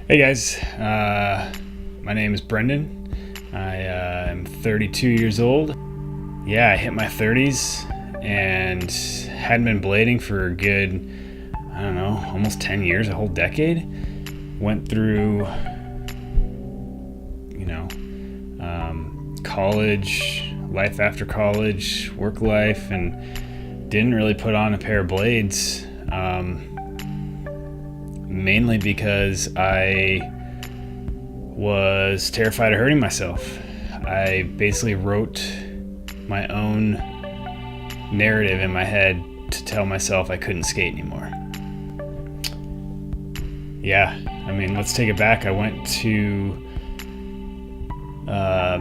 Hey guys, my name is Brendan. I am 32 years old. Yeah, I hit my 30s and hadn't been blading for a good, almost 10 years, a whole decade. Went through, college, life after college, work life, and didn't really put on a pair of blades. Mainly because I was terrified of hurting myself. I basically wrote my own narrative in my head to tell myself I couldn't skate anymore. Yeah, let's take it back. I went to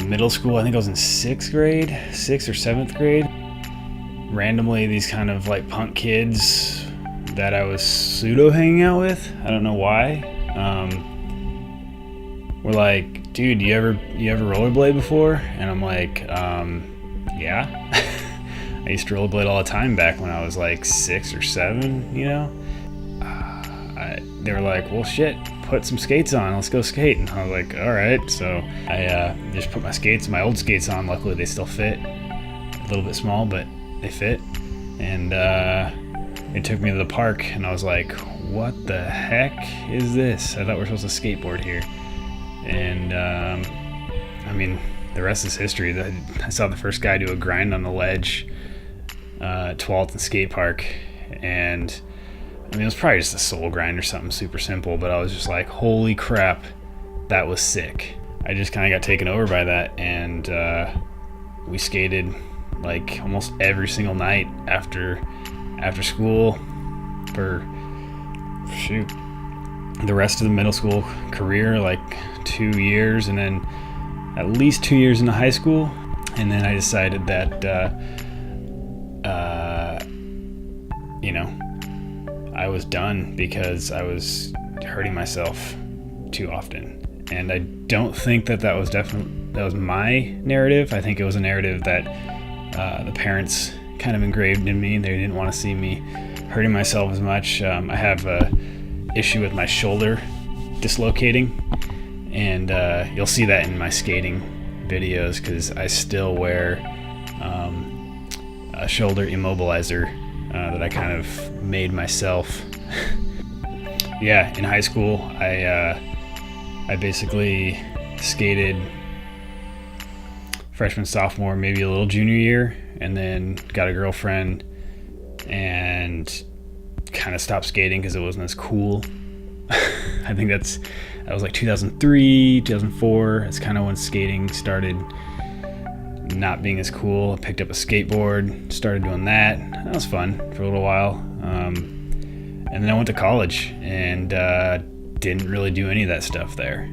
middle school. I think I was in sixth or seventh grade. Randomly, these kind of like punk kids that I was pseudo hanging out with, I don't know why, were like, dude, you ever rollerblade before? And I'm like, yeah. I used to rollerblade all the time back when I was like 6 or 7, they were like, well, shit, put some skates on, let's go skate. And I was like, all right. So I just put my old skates on. Luckily they still fit, a little bit small, but they fit. And they took me to the park, and I was like, what the heck is this? I thought we were supposed to skateboard here. And the rest is history. I saw the first guy do a grind on the ledge at 12th and skate park, and it was probably just a soul grind or something super simple, but I was just like, holy crap, that was sick. I just kind of got taken over by that, and we skated like almost every single night after school for the rest of the middle school career, like 2 years, and then at least 2 years into high school. And then I decided that I was done because I was hurting myself too often. And I don't think that was my narrative. I think it was a narrative that the parents kind of engraved in me. They didn't want to see me hurting myself as much. I have a issue with my shoulder dislocating, and you'll see that in my skating videos because I still wear a shoulder immobilizer that I kind of made myself. Yeah, in high school I basically skated freshman, sophomore, maybe a little junior year, and then got a girlfriend and kind of stopped skating because it wasn't as cool. I think that was like 2003, 2004. That's kind of when skating started not being as cool. I picked up a skateboard, started doing that. That was fun for a little while. And then I went to college and didn't really do any of that stuff there.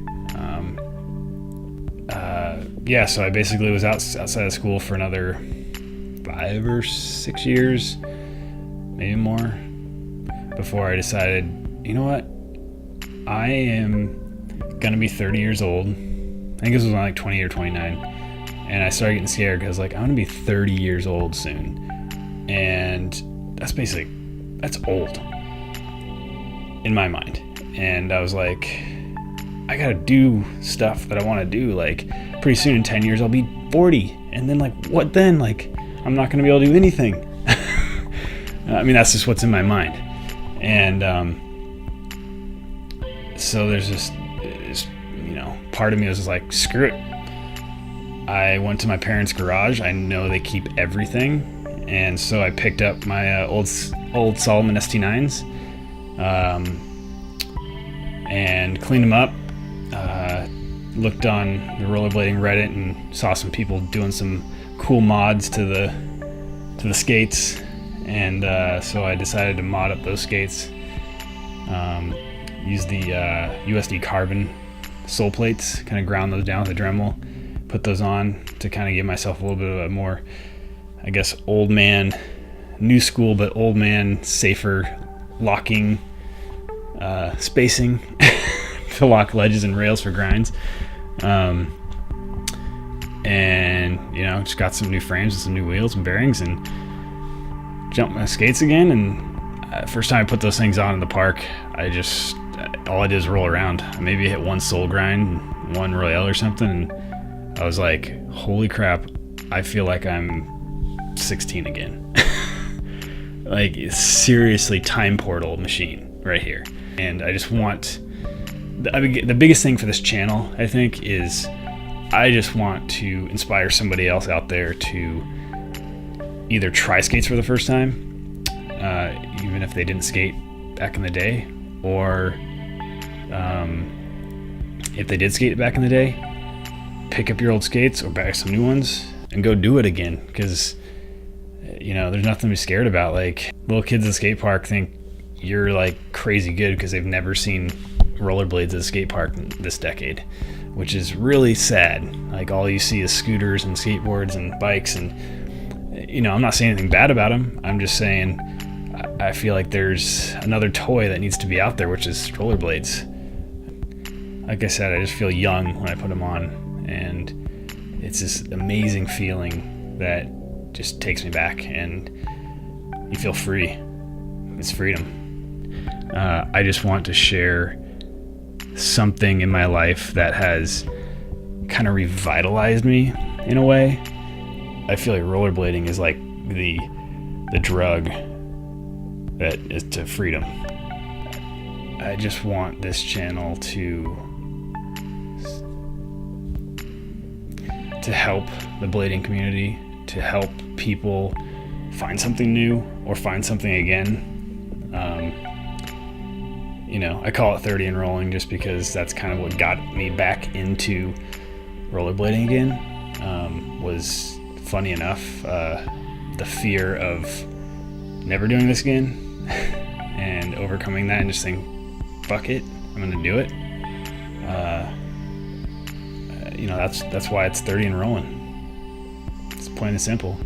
So I basically was outside of school for another 5 or 6 years, maybe more, before I decided, you know what, I am gonna be 30 years old. I think this was like 20 or 29, and I started getting scared because I'm gonna be 30 years old soon, and that's old in my mind. And I was like, I gotta do stuff that I want to do. Like, pretty soon in 10 years I'll be 40, and then what then? I'm not gonna be able to do anything. That's just what's in my mind. And so there's this part of me was just like, screw it. I went to my parents' garage. I know they keep everything, and so I picked up my old Salomon ST9s and cleaned them up. Looked on the rollerblading Reddit and saw some people doing some cool mods to the skates, and so I decided to mod up those skates. Use the USD carbon sole plates, kind of ground those down with a Dremel, put those on to kind of give myself a little bit of a more, I guess, old man, new school, but old man, safer locking, spacing to lock ledges and rails for grinds. And just got some new frames and some new wheels and bearings, and jumped my skates again. And first time I put those things on in the park, I just all I did was roll around. Maybe I hit one soul grind, one Royale or something, and I was like, holy crap, I feel like I'm 16 again. Like, seriously, time portal machine right here. And I just want, the biggest thing for this channel, I think, is I just want to inspire somebody else out there to either try skates for the first time, even if they didn't skate back in the day, or if they did skate back in the day, pick up your old skates or buy some new ones and go do it again. Because, you know, there's nothing to be scared about. Like, little kids at the skate park think you're like crazy good because they've never seen rollerblades at a skate park this decade, which is really sad. Like, all you see is scooters and skateboards and bikes, and, you know, I'm not saying anything bad about them. I'm just saying I feel like there's another toy that needs to be out there, which is rollerblades. Like I said, I just feel young when I put them on, and it's this amazing feeling that just takes me back, and you feel free. It's freedom. I just want to share something in my life that has kind of revitalized me in a way. I feel like rollerblading is like the drug that is to freedom. I just want this channel to help the blading community, to help people find something new or find something again. You know, I call it 30 and rolling just because that's kind of what got me back into rollerblading again. Was, funny enough, the fear of never doing this again and overcoming that and just saying, fuck it, I'm gonna do it. You know, that's why it's 30 and rolling. It's plain and simple.